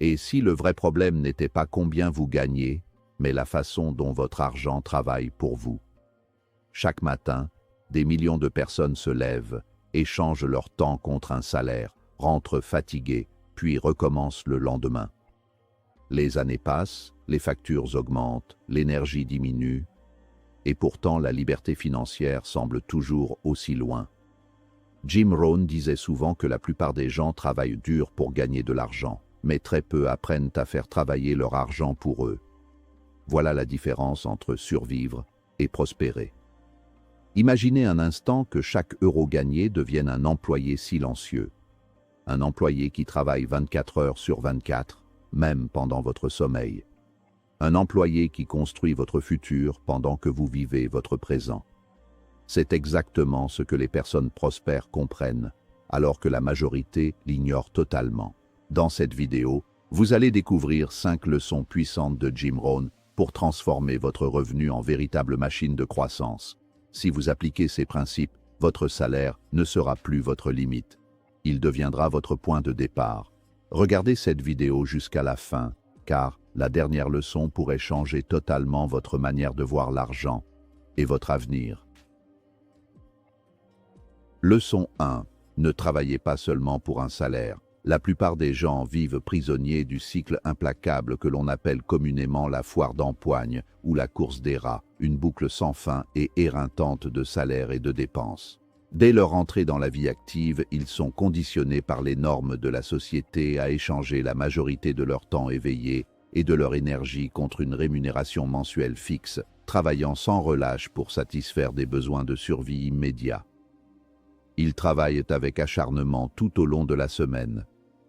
Et si le vrai problème n'était pas combien vous gagnez, mais la façon dont votre argent travaille pour vous. Chaque matin, des millions de personnes se lèvent, échangent leur temps contre un salaire, rentrent fatigués, puis recommencent le lendemain. Les années passent, les factures augmentent, l'énergie diminue, et pourtant la liberté financière semble toujours aussi loin. Jim Rohn disait souvent que la plupart des gens travaillent dur pour gagner de l'argent, mais très peu apprennent à faire travailler leur argent pour eux. Voilà la différence entre survivre et prospérer. Imaginez un instant que chaque euro gagné devienne un employé silencieux. Un employé qui travaille 24 heures sur 24, même pendant votre sommeil. Un employé qui construit votre futur pendant que vous vivez votre présent. C'est exactement ce que les personnes prospères comprennent, alors que la majorité l'ignore totalement. Dans cette vidéo, vous allez découvrir 5 leçons puissantes de Jim Rohn pour transformer votre revenu en véritable machine de croissance. Si vous appliquez ces principes, votre salaire ne sera plus votre limite. Il deviendra votre point de départ. Regardez cette vidéo jusqu'à la fin, car la dernière leçon pourrait changer totalement votre manière de voir l'argent et votre avenir. Leçon 1. Ne travaillez pas seulement pour un salaire. La plupart des gens vivent prisonniers du cycle implacable que l'on appelle communément la foire d'empoigne ou la course des rats, une boucle sans fin et éreintante de salaires et de dépenses. Dès leur entrée dans la vie active, ils sont conditionnés par les normes de la société à échanger la majorité de leur temps éveillé et de leur énergie contre une rémunération mensuelle fixe, travaillant sans relâche pour satisfaire des besoins de survie immédiats. Ils travaillent avec acharnement tout au long de la semaine,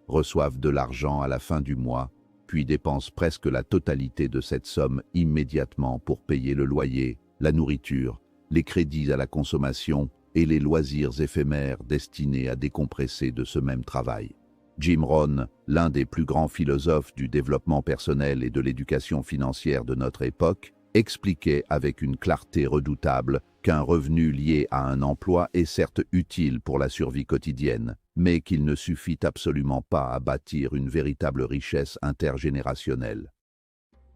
reçoivent de l'argent à la fin du mois, puis dépensent presque la totalité de cette somme immédiatement pour payer le loyer, la nourriture, les crédits à la consommation et les loisirs éphémères destinés à décompresser de ce même travail. Jim Rohn, l'un des plus grands philosophes du développement personnel et de l'éducation financière de notre époque, expliquait avec une clarté redoutable qu'un revenu lié à un emploi est certes utile pour la survie quotidienne, mais qu'il ne suffit absolument pas à bâtir une véritable richesse intergénérationnelle.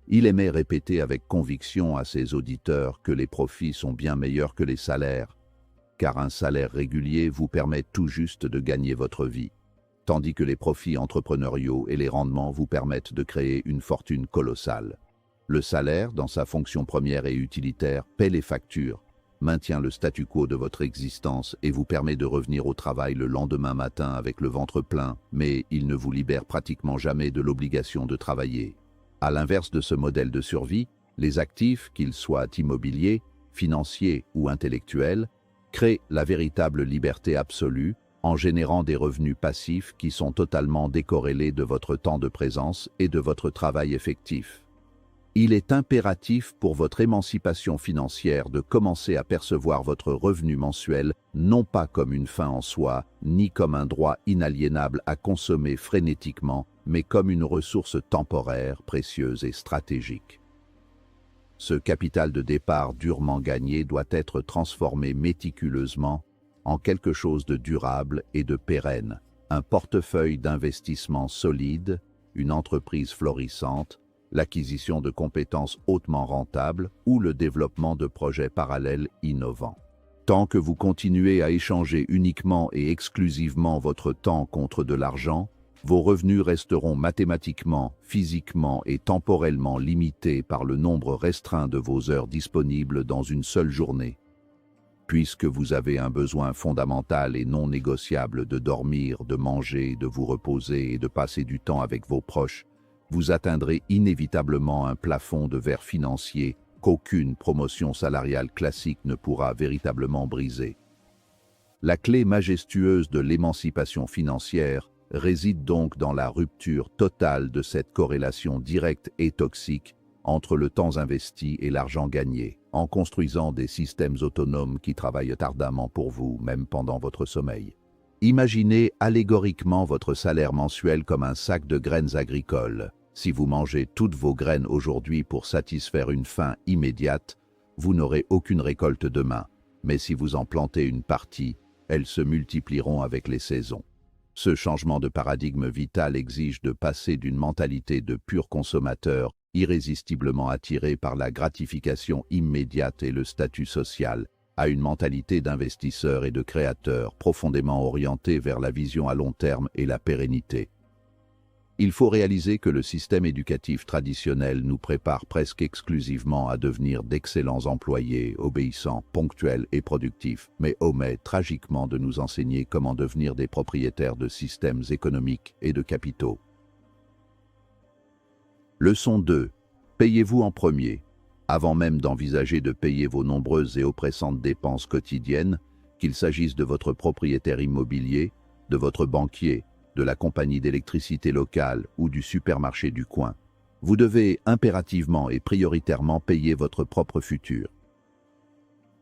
Il aimait répéter avec conviction à ses auditeurs que les profits sont bien meilleurs que les salaires, car un salaire régulier vous permet tout juste de gagner votre vie, tandis que les profits entrepreneuriaux et les rendements vous permettent de créer une fortune colossale. Le salaire, dans sa fonction première et utilitaire, paie les factures, maintient le statu quo de votre existence et vous permet de revenir au travail le lendemain matin avec le ventre plein, mais il ne vous libère pratiquement jamais de l'obligation de travailler. À l'inverse de ce modèle de survie, les actifs, qu'ils soient immobiliers, financiers ou intellectuels, créent la véritable liberté absolue en générant des revenus passifs qui sont totalement décorrélés de votre temps de présence et de votre travail effectif. Il est impératif pour votre émancipation financière de commencer à percevoir votre revenu mensuel non pas comme une fin en soi, ni comme un droit inaliénable à consommer frénétiquement, mais comme une ressource temporaire, précieuse et stratégique. Ce capital de départ durement gagné doit être transformé méticuleusement en quelque chose de durable et de pérenne, un portefeuille d'investissement solide, une entreprise florissante, l'acquisition de compétences hautement rentables ou le développement de projets parallèles innovants. Tant que vous continuez à échanger uniquement et exclusivement votre temps contre de l'argent, vos revenus resteront mathématiquement, physiquement et temporellement limités par le nombre restreint de vos heures disponibles dans une seule journée. Puisque vous avez un besoin fondamental et non négociable de dormir, de manger, de vous reposer et de passer du temps avec vos proches, vous atteindrez inévitablement un plafond de verre financier qu'aucune promotion salariale classique ne pourra véritablement briser. La clé majestueuse de l'émancipation financière réside donc dans la rupture totale de cette corrélation directe et toxique entre le temps investi et l'argent gagné, en construisant des systèmes autonomes qui travaillent ardemment pour vous, même pendant votre sommeil. Imaginez allégoriquement votre salaire mensuel comme un sac de graines agricoles. Si vous mangez toutes vos graines aujourd'hui pour satisfaire une faim immédiate, vous n'aurez aucune récolte demain. Mais si vous en plantez une partie, elles se multiplieront avec les saisons. Ce changement de paradigme vital exige de passer d'une mentalité de pur consommateur, irrésistiblement attiré par la gratification immédiate et le statut social, à une mentalité d'investisseur et de créateur profondément orientée vers la vision à long terme et la pérennité. Il faut réaliser que le système éducatif traditionnel nous prépare presque exclusivement à devenir d'excellents employés, obéissants, ponctuels et productifs, mais omet tragiquement de nous enseigner comment devenir des propriétaires de systèmes économiques et de capitaux. Leçon 2. Payez-vous en premier. Avant même d'envisager de payer vos nombreuses et oppressantes dépenses quotidiennes, qu'il s'agisse de votre propriétaire immobilier, de votre banquier, de la compagnie d'électricité locale ou du supermarché du coin, vous devez impérativement et prioritairement payer votre propre futur.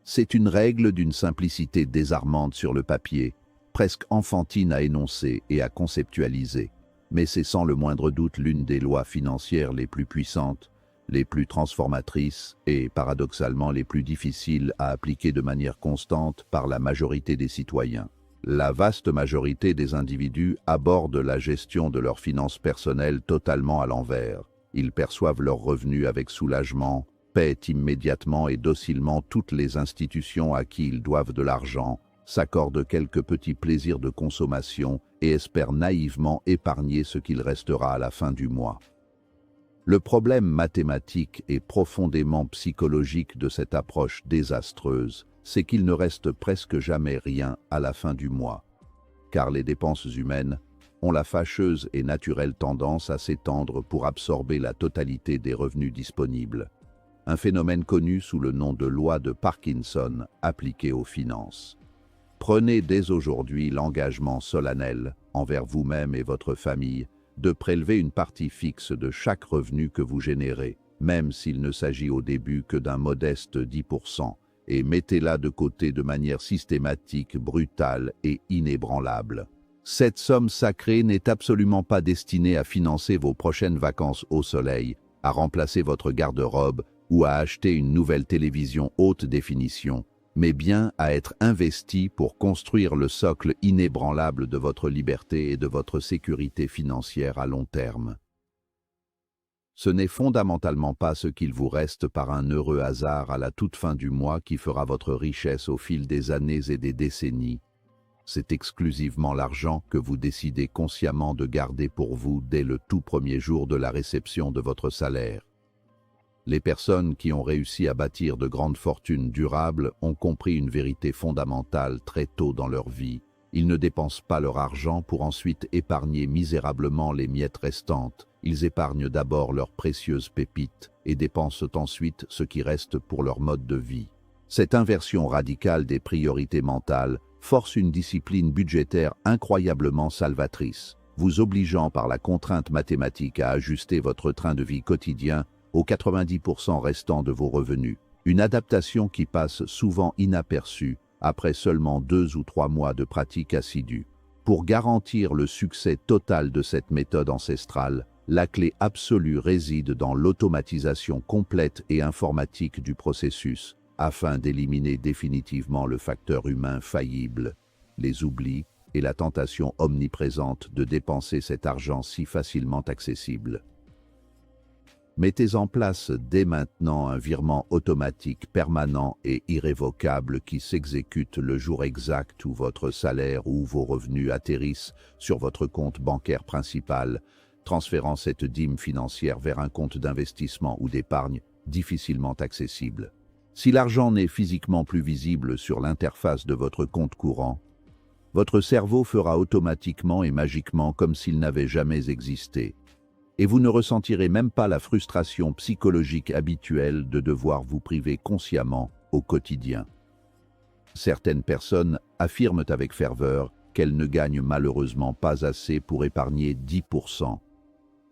C'est une règle d'une simplicité désarmante sur le papier, presque enfantine à énoncer et à conceptualiser, mais c'est sans le moindre doute l'une des lois financières les plus puissantes, les plus transformatrices et, paradoxalement, les plus difficiles à appliquer de manière constante par la majorité des citoyens. La vaste majorité des individus abordent la gestion de leurs finances personnelles totalement à l'envers. Ils perçoivent leurs revenus avec soulagement, paient immédiatement et docilement toutes les institutions à qui ils doivent de l'argent, s'accordent quelques petits plaisirs de consommation et espèrent naïvement épargner ce qu'il restera à la fin du mois. Le problème mathématique et profondément psychologique de cette approche désastreuse, c'est qu'il ne reste presque jamais rien à la fin du mois, car les dépenses humaines ont la fâcheuse et naturelle tendance à s'étendre pour absorber la totalité des revenus disponibles, un phénomène connu sous le nom de loi de Parkinson appliquée aux finances. Prenez dès aujourd'hui l'engagement solennel, envers vous-même et votre famille, de prélever une partie fixe de chaque revenu que vous générez, même s'il ne s'agit au début que d'un modeste 10%, et mettez-la de côté de manière systématique, brutale et inébranlable. Cette somme sacrée n'est absolument pas destinée à financer vos prochaines vacances au soleil, à remplacer votre garde-robe ou à acheter une nouvelle télévision haute définition, mais bien à être investie pour construire le socle inébranlable de votre liberté et de votre sécurité financière à long terme. Ce n'est fondamentalement pas ce qu'il vous reste par un heureux hasard à la toute fin du mois qui fera votre richesse au fil des années et des décennies. C'est exclusivement l'argent que vous décidez consciemment de garder pour vous dès le tout premier jour de la réception de votre salaire. Les personnes qui ont réussi à bâtir de grandes fortunes durables ont compris une vérité fondamentale très tôt dans leur vie. Ils ne dépensent pas leur argent pour ensuite épargner misérablement les miettes restantes. Ils épargnent d'abord leurs précieuses pépites et dépensent ensuite ce qui reste pour leur mode de vie. Cette inversion radicale des priorités mentales force une discipline budgétaire incroyablement salvatrice, vous obligeant par la contrainte mathématique à ajuster votre train de vie quotidien aux 90% restants de vos revenus. Une adaptation qui passe souvent inaperçue après seulement 2 ou 3 mois de pratique assidue. Pour garantir le succès total de cette méthode ancestrale, la clé absolue réside dans l'automatisation complète et informatique du processus, afin d'éliminer définitivement le facteur humain faillible, les oublis et la tentation omniprésente de dépenser cet argent si facilement accessible. Mettez en place dès maintenant un virement automatique permanent et irrévocable qui s'exécute le jour exact où votre salaire ou vos revenus atterrissent sur votre compte bancaire principal, transférant cette dîme financière vers un compte d'investissement ou d'épargne difficilement accessible. Si l'argent n'est physiquement plus visible sur l'interface de votre compte courant, votre cerveau fera automatiquement et magiquement comme s'il n'avait jamais existé. Et vous ne ressentirez même pas la frustration psychologique habituelle de devoir vous priver consciemment au quotidien. Certaines personnes affirment avec ferveur qu'elles ne gagnent malheureusement pas assez pour épargner 10%,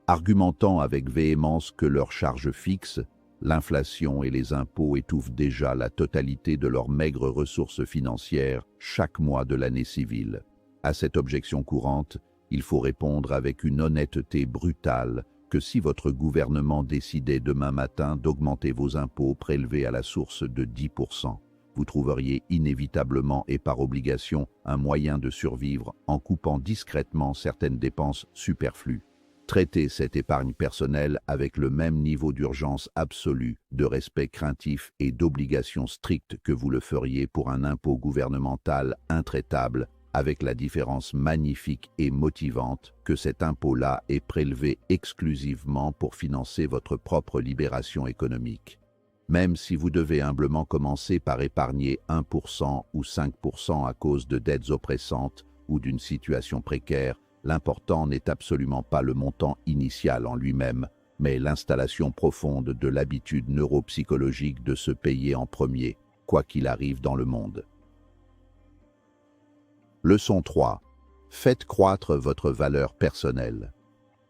argumentant avec véhémence que leurs charges fixes, l'inflation et les impôts étouffent déjà la totalité de leurs maigres ressources financières chaque mois de l'année civile. À cette objection courante, il faut répondre avec une honnêteté brutale que si votre gouvernement décidait demain matin d'augmenter vos impôts prélevés à la source de 10%, vous trouveriez inévitablement et par obligation un moyen de survivre en coupant discrètement certaines dépenses superflues. Traitez cette épargne personnelle avec le même niveau d'urgence absolue, de respect craintif et d'obligation stricte que vous le feriez pour un impôt gouvernemental intraitable, avec la différence magnifique et motivante que cet impôt-là est prélevé exclusivement pour financer votre propre libération économique. Même si vous devez humblement commencer par épargner 1% ou 5% à cause de dettes oppressantes ou d'une situation précaire, l'important n'est absolument pas le montant initial en lui-même, mais l'installation profonde de l'habitude neuropsychologique de se payer en premier, quoi qu'il arrive dans le monde. Leçon 3. Faites croître votre valeur personnelle.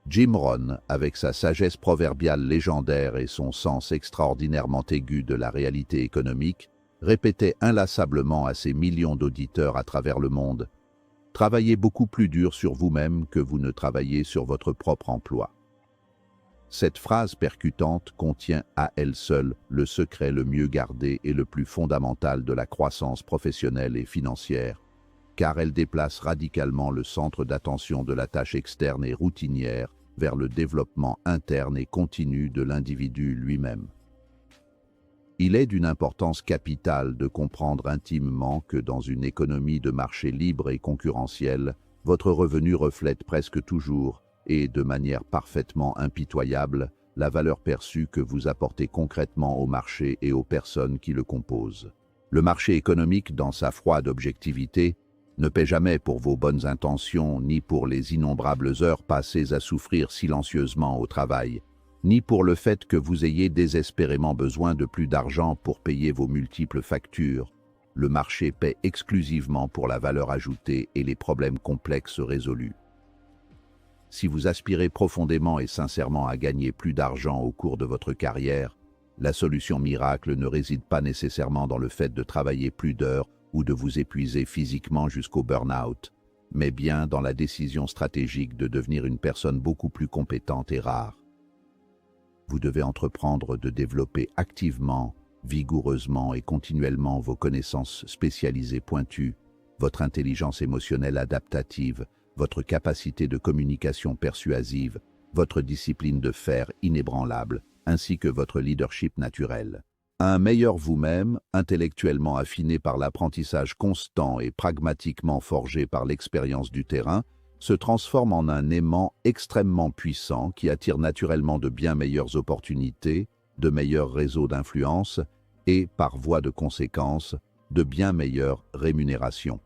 Jim Rohn, avec sa sagesse proverbiale légendaire et son sens extraordinairement aigu de la réalité économique, répétait inlassablement à ses millions d'auditeurs à travers le monde: travaillez beaucoup plus dur sur vous-même que vous ne travaillez sur votre propre emploi. Cette phrase percutante contient à elle seule le secret le mieux gardé et le plus fondamental de la croissance professionnelle et financière, car elle déplace radicalement le centre d'attention de la tâche externe et routinière vers le développement interne et continu de l'individu lui-même. Il est d'une importance capitale de comprendre intimement que dans une économie de marché libre et concurrentielle, votre revenu reflète presque toujours, et de manière parfaitement impitoyable, la valeur perçue que vous apportez concrètement au marché et aux personnes qui le composent. Le marché économique, dans sa froide objectivité, ne paie jamais pour vos bonnes intentions, ni pour les innombrables heures passées à souffrir silencieusement au travail, ni pour le fait que vous ayez désespérément besoin de plus d'argent pour payer vos multiples factures. Le marché paie exclusivement pour la valeur ajoutée et les problèmes complexes résolus. Si vous aspirez profondément et sincèrement à gagner plus d'argent au cours de votre carrière, la solution miracle ne réside pas nécessairement dans le fait de travailler plus d'heures ou de vous épuiser physiquement jusqu'au burn-out, mais bien dans la décision stratégique de devenir une personne beaucoup plus compétente et rare. Vous devez entreprendre de développer activement, vigoureusement et continuellement vos connaissances spécialisées pointues, votre intelligence émotionnelle adaptative, votre capacité de communication persuasive, votre discipline de fer inébranlable, ainsi que votre leadership naturel. Un meilleur vous-même, intellectuellement affiné par l'apprentissage constant et pragmatiquement forgé par l'expérience du terrain, se transforme en un aimant extrêmement puissant qui attire naturellement de bien meilleures opportunités, de meilleurs réseaux d'influence et, par voie de conséquence, de bien meilleures rémunérations.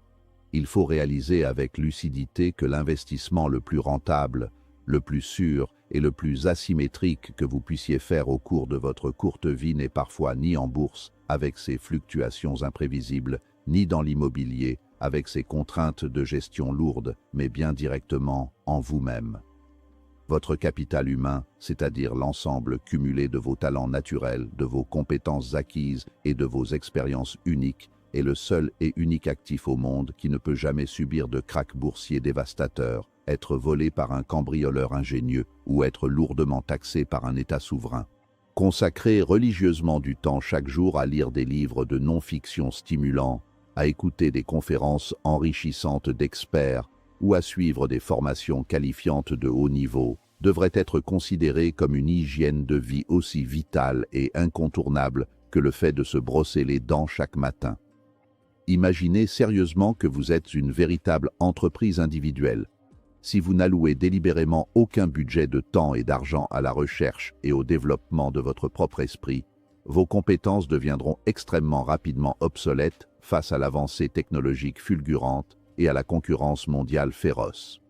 Il faut réaliser avec lucidité que l'investissement le plus rentable, le plus sûr et le plus asymétrique que vous puissiez faire au cours de votre courte vie n'est parfois ni en bourse, avec ses fluctuations imprévisibles, ni dans l'immobilier, avec ses contraintes de gestion lourdes, mais bien directement en vous-même. Votre capital humain, c'est-à-dire l'ensemble cumulé de vos talents naturels, de vos compétences acquises et de vos expériences uniques, est le seul et unique actif au monde qui ne peut jamais subir de krach boursier dévastateur, être volé par un cambrioleur ingénieux ou être lourdement taxé par un État souverain. Consacrez religieusement du temps chaque jour à lire des livres de non-fiction stimulants, à écouter des conférences enrichissantes d'experts ou à suivre des formations qualifiantes de haut niveau devrait être considéré comme une hygiène de vie aussi vitale et incontournable que le fait de se brosser les dents chaque matin. Imaginez sérieusement que vous êtes une véritable entreprise individuelle. Si vous n'allouez délibérément aucun budget de temps et d'argent à la recherche et au développement de votre propre esprit, vos compétences deviendront extrêmement rapidement obsolètes face à l'avancée technologique fulgurante et à la concurrence mondiale féroce.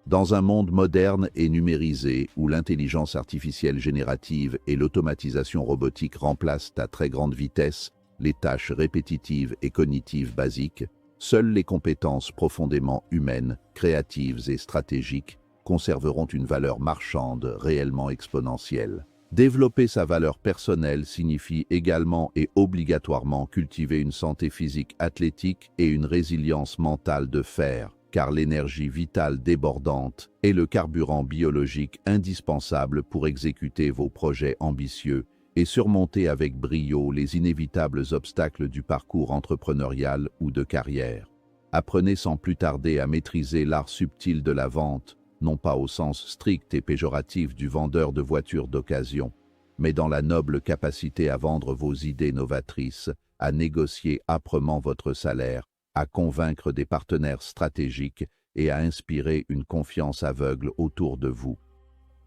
Dans un monde moderne et numérisé où l'intelligence artificielle générative et l'automatisation robotique remplacent à très grande vitesse les tâches répétitives et cognitives basiques, seules les compétences profondément humaines, créatives et stratégiques conserveront une valeur marchande réellement exponentielle. Développer sa valeur personnelle signifie également et obligatoirement cultiver une santé physique athlétique et une résilience mentale de fer, car l'énergie vitale débordante est le carburant biologique indispensable pour exécuter vos projets ambitieux et surmonter avec brio les inévitables obstacles du parcours entrepreneurial ou de carrière. Apprenez sans plus tarder à maîtriser l'art subtil de la vente, non pas au sens strict et péjoratif du vendeur de voitures d'occasion, mais dans la noble capacité à vendre vos idées novatrices, à négocier âprement votre salaire, à convaincre des partenaires stratégiques et à inspirer une confiance aveugle autour de vous.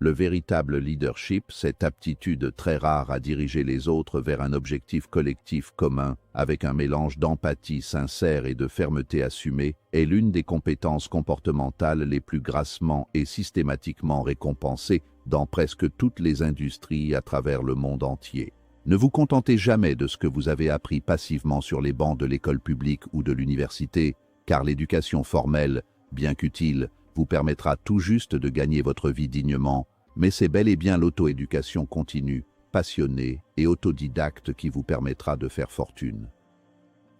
Le véritable leadership, cette aptitude très rare à diriger les autres vers un objectif collectif commun, avec un mélange d'empathie sincère et de fermeté assumée, est l'une des compétences comportementales les plus grassement et systématiquement récompensées dans presque toutes les industries à travers le monde entier. Ne vous contentez jamais de ce que vous avez appris passivement sur les bancs de l'école publique ou de l'université, car l'éducation formelle, bien qu'utile, vous permettra tout juste de gagner votre vie dignement, mais c'est bel et bien l'auto-éducation continue, passionnée et autodidacte qui vous permettra de faire fortune.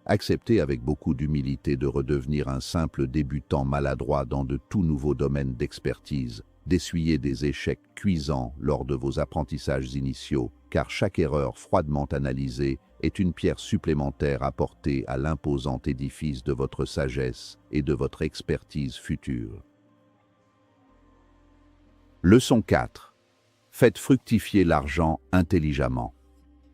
Acceptez avec beaucoup d'humilité de redevenir un simple débutant maladroit dans de tout nouveaux domaines d'expertise, d'essuyer des échecs cuisants lors de vos apprentissages initiaux, car chaque erreur froidement analysée est une pierre supplémentaire apportée à l'imposant édifice de votre sagesse et de votre expertise future. Leçon 4. Faites fructifier l'argent intelligemment.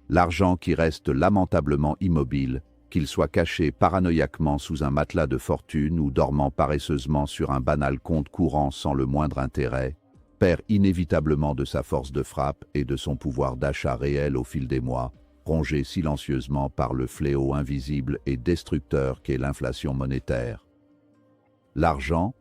L'argent qui reste lamentablement immobile, qu'il soit caché paranoïaquement sous un matelas de fortune ou dormant paresseusement sur un banal compte courant sans le moindre intérêt, perd inévitablement de sa force de frappe et de son pouvoir d'achat réel au fil des mois, rongé silencieusement par le fléau invisible et destructeur qu'est l'inflation monétaire. L'argent,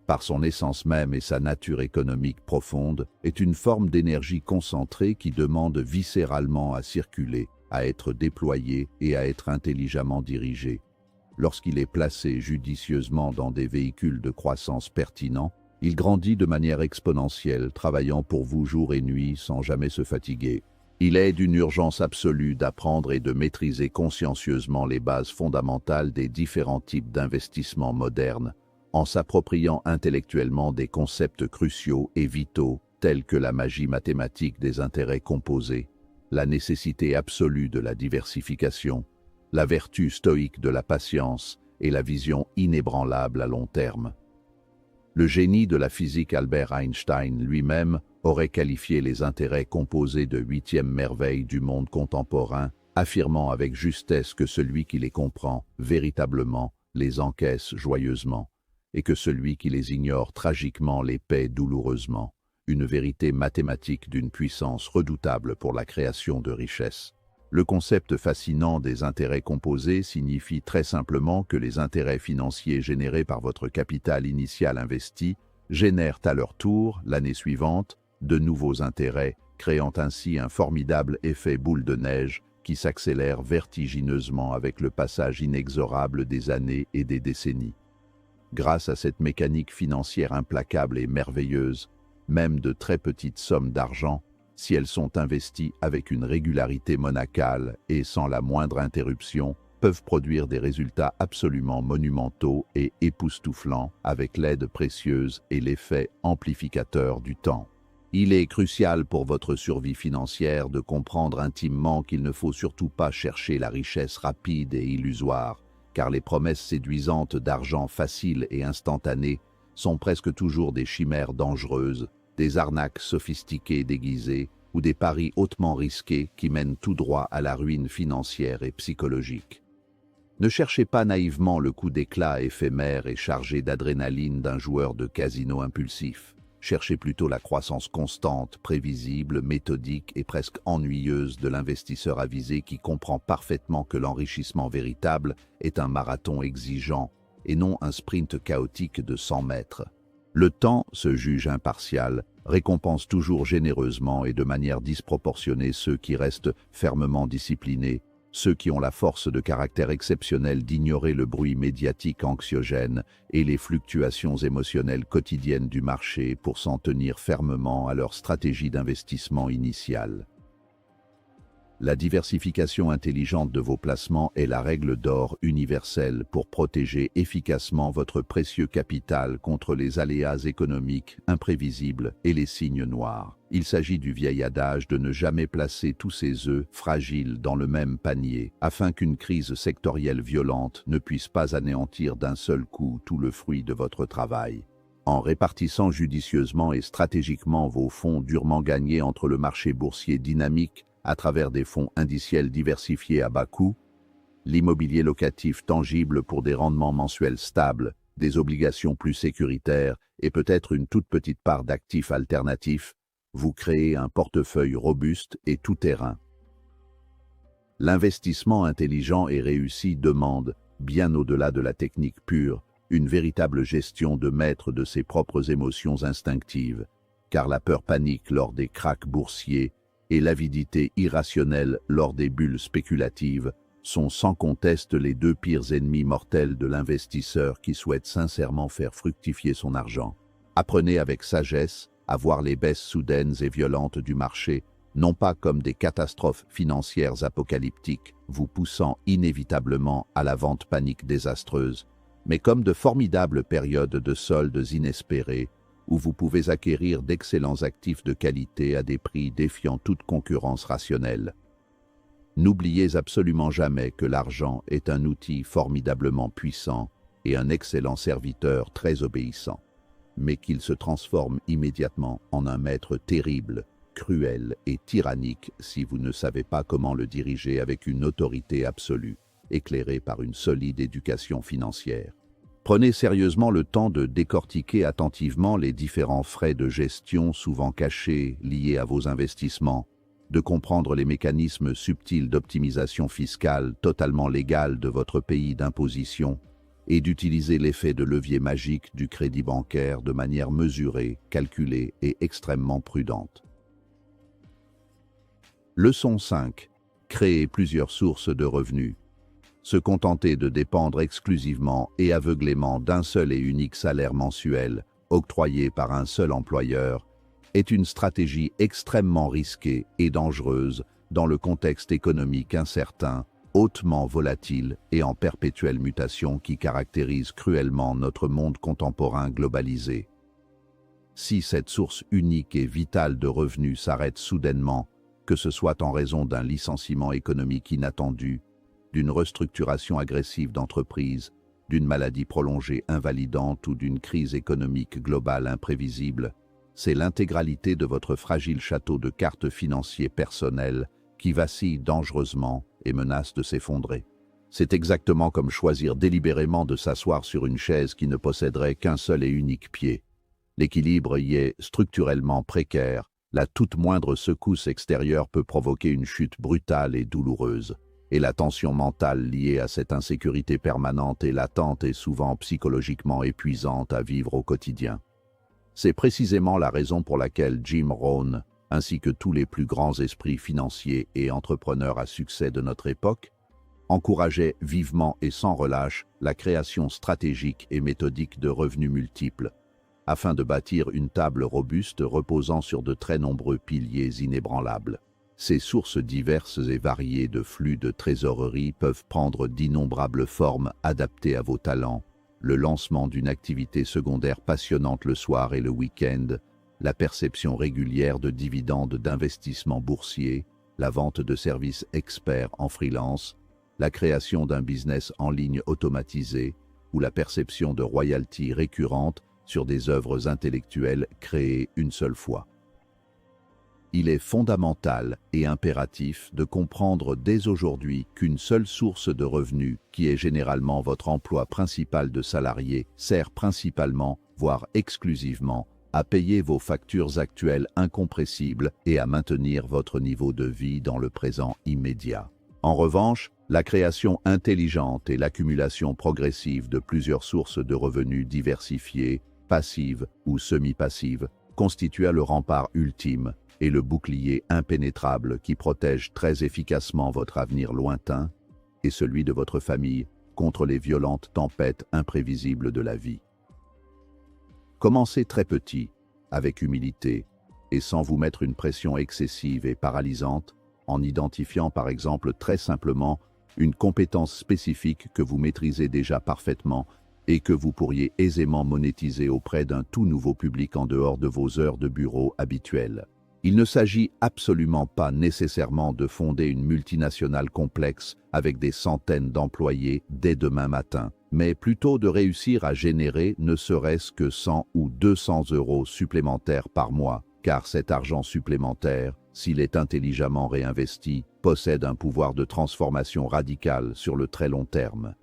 par son essence même et sa nature économique profonde, est une forme d'énergie concentrée qui demande viscéralement à circuler, à être déployé et à être intelligemment dirigé. Lorsqu'il est placé judicieusement dans des véhicules de croissance pertinents, il grandit de manière exponentielle, travaillant pour vous jour et nuit sans jamais se fatiguer. Il est d'une urgence absolue d'apprendre et de maîtriser consciencieusement les bases fondamentales des différents types d'investissements modernes, en s'appropriant intellectuellement des concepts cruciaux et vitaux tels que la magie mathématique des intérêts composés, la nécessité absolue de la diversification, la vertu stoïque de la patience et la vision inébranlable à long terme. Le génie de la physique Albert Einstein lui-même aurait qualifié les intérêts composés de 8e merveille du monde contemporain, affirmant avec justesse que celui qui les comprend véritablement les encaisse joyeusement, et que celui qui les ignore tragiquement les paie douloureusement, une vérité mathématique d'une puissance redoutable pour la création de richesses. Le concept fascinant des intérêts composés signifie très simplement que les intérêts financiers générés par votre capital initial investi génèrent à leur tour, l'année suivante, de nouveaux intérêts, créant ainsi un formidable effet boule de neige qui s'accélère vertigineusement avec le passage inexorable des années et des décennies. Grâce à cette mécanique financière implacable et merveilleuse, même de très petites sommes d'argent, si elles sont investies avec une régularité monacale et sans la moindre interruption, peuvent produire des résultats absolument monumentaux et époustouflants avec l'aide précieuse et l'effet amplificateur du temps. Il est crucial pour votre survie financière de comprendre intimement qu'il ne faut surtout pas chercher la richesse rapide et illusoire, car les promesses séduisantes d'argent facile et instantané sont presque toujours des chimères dangereuses, des arnaques sophistiquées déguisées ou des paris hautement risqués qui mènent tout droit à la ruine financière et psychologique. Ne cherchez pas naïvement le coup d'éclat éphémère et chargé d'adrénaline d'un joueur de casino impulsif. Cherchez plutôt la croissance constante, prévisible, méthodique et presque ennuyeuse de l'investisseur avisé qui comprend parfaitement que l'enrichissement véritable est un marathon exigeant et non un sprint chaotique de 100 mètres. Le temps, se juge impartial, récompense toujours généreusement et de manière disproportionnée ceux qui restent fermement disciplinés, ceux qui ont la force de caractère exceptionnelle d'ignorer le bruit médiatique anxiogène et les fluctuations émotionnelles quotidiennes du marché pour s'en tenir fermement à leur stratégie d'investissement initiale. La diversification intelligente de vos placements est la règle d'or universelle pour protéger efficacement votre précieux capital contre les aléas économiques imprévisibles et les signes noirs. Il s'agit du vieil adage de ne jamais placer tous ses œufs fragiles dans le même panier, afin qu'une crise sectorielle violente ne puisse pas anéantir d'un seul coup tout le fruit de votre travail. En répartissant judicieusement et stratégiquement vos fonds durement gagnés entre le marché boursier dynamique à travers des fonds indiciels diversifiés à bas coût, l'immobilier locatif tangible pour des rendements mensuels stables, des obligations plus sécuritaires et peut-être une toute petite part d'actifs alternatifs, vous créez un portefeuille robuste et tout-terrain. L'investissement intelligent et réussi demande, bien au-delà de la technique pure, une véritable gestion de maître de ses propres émotions instinctives, car la peur panique lors des krachs boursiers et l'avidité irrationnelle lors des bulles spéculatives sont sans conteste les deux pires ennemis mortels de l'investisseur qui souhaite sincèrement faire fructifier son argent. Apprenez avec sagesse à voir les baisses soudaines et violentes du marché, non pas comme des catastrophes financières apocalyptiques vous poussant inévitablement à la vente panique désastreuse, mais comme de formidables périodes de soldes inespérés où vous pouvez acquérir d'excellents actifs de qualité à des prix défiant toute concurrence rationnelle. N'oubliez absolument jamais que l'argent est un outil formidablement puissant et un excellent serviteur très obéissant, mais qu'il se transforme immédiatement en un maître terrible, cruel et tyrannique si vous ne savez pas comment le diriger avec une autorité absolue, éclairée par une solide éducation financière. Prenez sérieusement le temps de décortiquer attentivement les différents frais de gestion souvent cachés liés à vos investissements, de comprendre les mécanismes subtils d'optimisation fiscale totalement légale de votre pays d'imposition et d'utiliser l'effet de levier magique du crédit bancaire de manière mesurée, calculée et extrêmement prudente. Leçon 5. Créer plusieurs sources de revenus. Se contenter de dépendre exclusivement et aveuglément d'un seul et unique salaire mensuel, octroyé par un seul employeur, est une stratégie extrêmement risquée et dangereuse dans le contexte économique incertain, hautement volatile et en perpétuelle mutation qui caractérise cruellement notre monde contemporain globalisé. Si cette source unique et vitale de revenus s'arrête soudainement, que ce soit en raison d'un licenciement économique inattendu, d'une restructuration agressive d'entreprise, d'une maladie prolongée invalidante ou d'une crise économique globale imprévisible, c'est l'intégralité de votre fragile château de cartes financiers personnels qui vacille dangereusement et menace de s'effondrer. C'est exactement comme choisir délibérément de s'asseoir sur une chaise qui ne posséderait qu'un seul et unique pied. L'équilibre y est structurellement précaire, la toute moindre secousse extérieure peut provoquer une chute brutale et douloureuse, et la tension mentale liée à cette insécurité permanente et latente est souvent psychologiquement épuisante à vivre au quotidien. C'est précisément la raison pour laquelle Jim Rohn, ainsi que tous les plus grands esprits financiers et entrepreneurs à succès de notre époque, encourageaient vivement et sans relâche la création stratégique et méthodique de revenus multiples, afin de bâtir une table robuste reposant sur de très nombreux piliers inébranlables. Ces sources diverses et variées de flux de trésorerie peuvent prendre d'innombrables formes adaptées à vos talents, le lancement d'une activité secondaire passionnante le soir et le week-end, la perception régulière de dividendes d'investissements boursiers, la vente de services experts en freelance, la création d'un business en ligne automatisé ou la perception de royalties récurrentes sur des œuvres intellectuelles créées une seule fois. Il est fondamental et impératif de comprendre dès aujourd'hui qu'une seule source de revenus, qui est généralement votre emploi principal de salarié, sert principalement, voire exclusivement, à payer vos factures actuelles incompressibles et à maintenir votre niveau de vie dans le présent immédiat. En revanche, la création intelligente et l'accumulation progressive de plusieurs sources de revenus diversifiées, passives ou semi-passives, constituent le rempart ultime et le bouclier impénétrable qui protège très efficacement votre avenir lointain et celui de votre famille contre les violentes tempêtes imprévisibles de la vie. Commencez très petit, avec humilité, et sans vous mettre une pression excessive et paralysante, en identifiant par exemple très simplement une compétence spécifique que vous maîtrisez déjà parfaitement et que vous pourriez aisément monétiser auprès d'un tout nouveau public en dehors de vos heures de bureau habituelles. Il ne s'agit absolument pas nécessairement de fonder une multinationale complexe avec des centaines d'employés dès demain matin, mais plutôt de réussir à générer ne serait-ce que 100 ou 200 euros supplémentaires par mois, car cet argent supplémentaire, s'il est intelligemment réinvesti, possède un pouvoir de transformation radicale sur le très long terme.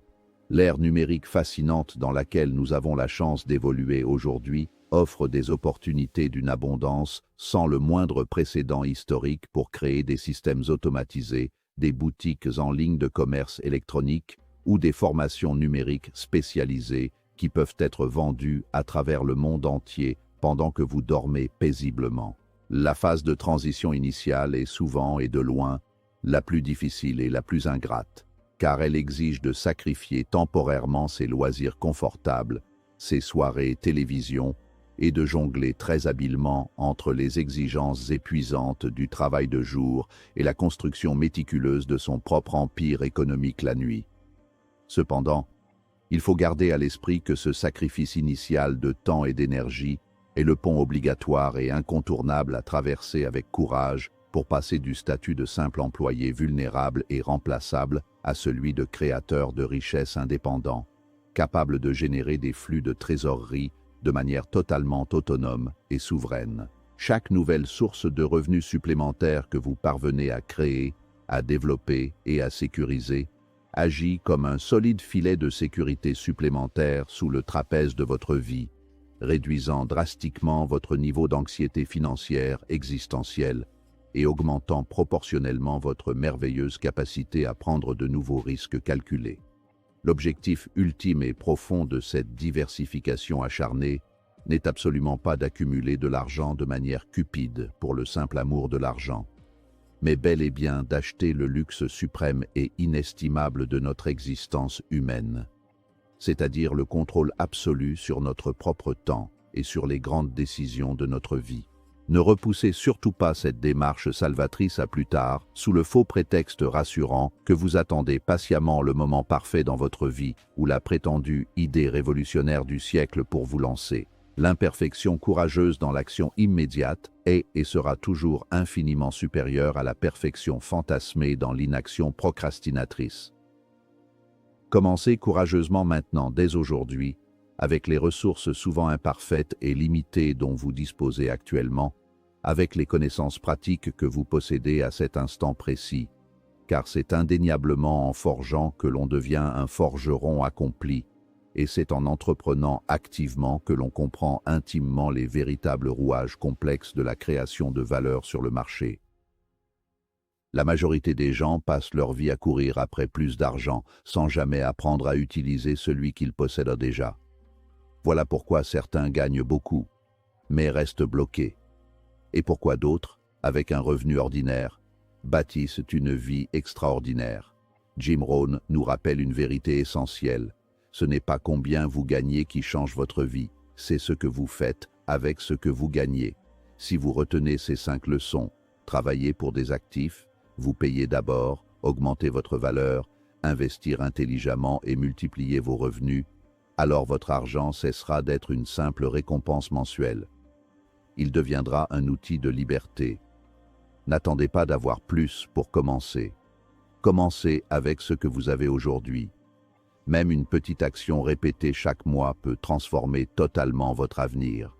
L'ère numérique fascinante dans laquelle nous avons la chance d'évoluer aujourd'hui offre des opportunités d'une abondance sans le moindre précédent historique pour créer des systèmes automatisés, des boutiques en ligne de commerce électronique ou des formations numériques spécialisées qui peuvent être vendues à travers le monde entier pendant que vous dormez paisiblement. La phase de transition initiale est souvent et de loin la plus difficile et la plus ingrate, car elle exige de sacrifier temporairement ses loisirs confortables, ses soirées télévision, et de jongler très habilement entre les exigences épuisantes du travail de jour et la construction méticuleuse de son propre empire économique la nuit. Cependant, il faut garder à l'esprit que ce sacrifice initial de temps et d'énergie est le pont obligatoire et incontournable à traverser avec courage pour passer du statut de simple employé vulnérable et remplaçable à celui de créateur de richesses indépendant, capable de générer des flux de trésorerie de manière totalement autonome et souveraine. Chaque nouvelle source de revenus supplémentaires que vous parvenez à créer, à développer et à sécuriser agit comme un solide filet de sécurité supplémentaire sous le trapèze de votre vie, réduisant drastiquement votre niveau d'anxiété financière existentielle et augmentant proportionnellement votre merveilleuse capacité à prendre de nouveaux risques calculés. L'objectif ultime et profond de cette diversification acharnée n'est absolument pas d'accumuler de l'argent de manière cupide pour le simple amour de l'argent, mais bel et bien d'acheter le luxe suprême et inestimable de notre existence humaine, c'est-à-dire le contrôle absolu sur notre propre temps et sur les grandes décisions de notre vie. Ne repoussez surtout pas cette démarche salvatrice à plus tard, sous le faux prétexte rassurant que vous attendez patiemment le moment parfait dans votre vie ou la prétendue idée révolutionnaire du siècle pour vous lancer. L'imperfection courageuse dans l'action immédiate est et sera toujours infiniment supérieure à la perfection fantasmée dans l'inaction procrastinatrice. Commencez courageusement maintenant, dès aujourd'hui, avec les ressources souvent imparfaites et limitées dont vous disposez actuellement, avec les connaissances pratiques que vous possédez à cet instant précis, car c'est indéniablement en forgeant que l'on devient un forgeron accompli, et c'est en entreprenant activement que l'on comprend intimement les véritables rouages complexes de la création de valeur sur le marché. La majorité des gens passent leur vie à courir après plus d'argent, sans jamais apprendre à utiliser celui qu'ils possèdent déjà. Voilà pourquoi certains gagnent beaucoup, mais restent bloqués. Et pourquoi d'autres, avec un revenu ordinaire, bâtissent une vie extraordinaire. Jim Rohn nous rappelle une vérité essentielle. Ce n'est pas combien vous gagnez qui change votre vie, c'est ce que vous faites avec ce que vous gagnez. Si vous retenez ces 5 leçons, travaillez pour des actifs, vous payez d'abord, augmentez votre valeur, investir intelligemment et multiplier vos revenus, alors votre argent cessera d'être une simple récompense mensuelle. Il deviendra un outil de liberté. N'attendez pas d'avoir plus pour commencer. Commencez avec ce que vous avez aujourd'hui. Même une petite action répétée chaque mois peut transformer totalement votre avenir.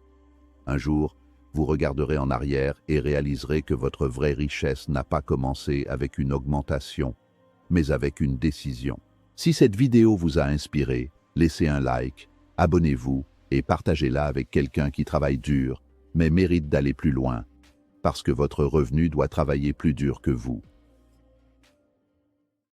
Un jour, vous regarderez en arrière et réaliserez que votre vraie richesse n'a pas commencé avec une augmentation, mais avec une décision. Si cette vidéo vous a inspiré, laissez un like, abonnez-vous et partagez-la avec quelqu'un qui travaille dur, mais mérite d'aller plus loin, parce que votre revenu doit travailler plus dur que vous.